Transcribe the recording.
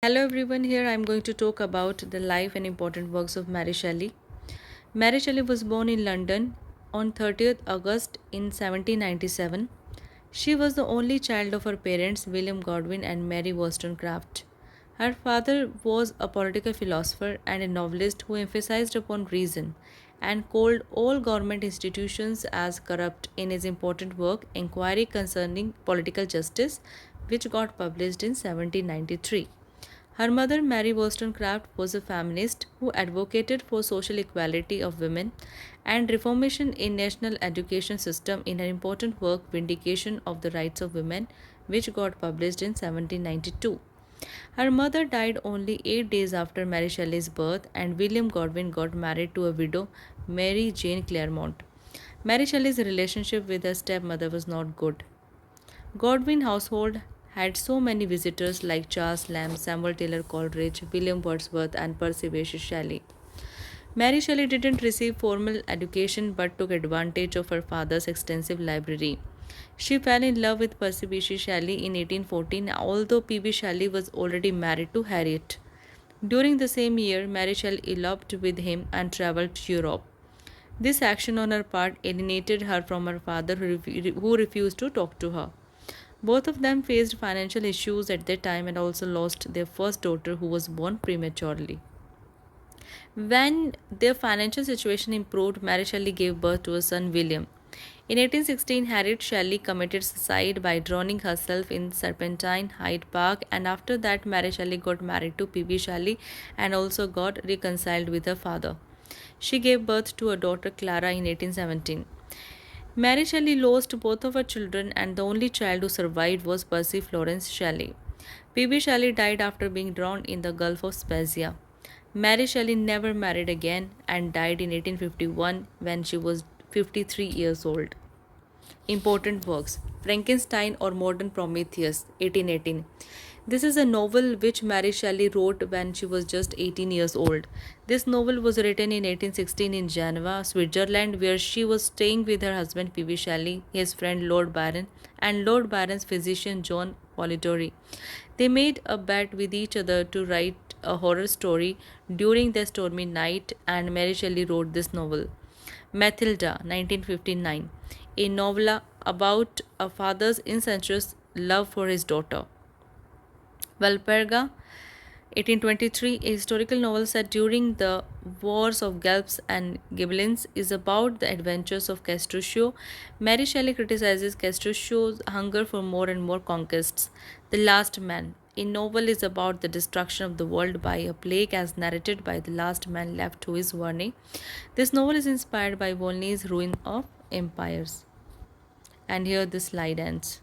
Hello everyone, here I am going to talk about the life and important works of Mary Shelley. Mary Shelley was born in London on 30th August in 1797. She was the only child of her parents, William Godwin and Mary Wollstonecraft. Her father was a political philosopher and a novelist who emphasized upon reason and called all government institutions as corrupt in his important work Inquiry Concerning Political Justice, which got published in 1793. Her mother, Mary Wollstonecraft, was a feminist who advocated for social equality of women and reformation in national education system in her important work Vindication of the Rights of Women, which got published in 1792. Her mother died only 8 days after Mary Shelley's birth, and William Godwin got married to a widow, Mary Jane Clairmont. Mary Shelley's relationship with her stepmother was not good. Godwin household had so many visitors like Charles Lamb, Samuel Taylor Coleridge, William Wordsworth, and Percy Bysshe Shelley. Mary Shelley didn't receive formal education but took advantage of her father's extensive library. She fell in love with Percy Bysshe Shelley in 1814, although P.B. Shelley was already married to Harriet. During the same year, Mary Shelley eloped with him and travelled to Europe. This action on her part alienated her from her father, who refused to talk to her. Both of them faced financial issues at that time and also lost their first daughter, who was born prematurely. When their financial situation improved, Mary Shelley gave birth to a son, William. In 1816, Harriet Shelley committed suicide by drowning herself in Serpentine Hyde Park, and after that, Mary Shelley got married to P.B. Shelley and also got reconciled with her father. She gave birth to a daughter, Clara, in 1817. Mary Shelley lost both of her children, and the only child who survived was Percy Florence Shelley. P.B. Shelley died after being drowned in the Gulf of Spezia. Mary Shelley never married again and died in 1851 when she was 53 years old. Important works: Frankenstein or Modern Prometheus, 1818. This is a novel which Mary Shelley wrote when she was just 18 years old. This novel was written in 1816 in Geneva, Switzerland, where she was staying with her husband P.B. Shelley, his friend Lord Byron, and Lord Byron's physician John Polidori. They made a bet with each other to write a horror story during the stormy night, and Mary Shelley wrote this novel. Matilda, 1959, a novella about a father's incestuous love for his daughter. Valperga, 1823, a historical novel set during the Wars of Guelphs and Ghibellines, is about the adventures of Castruccio. Mary Shelley criticizes Castruccio's hunger for more and more conquests. The Last Man, a novel, is about the destruction of the world by a plague as narrated by the last man left to his Verne. This novel is inspired by Volney's Ruin of Empires. And here the slide ends.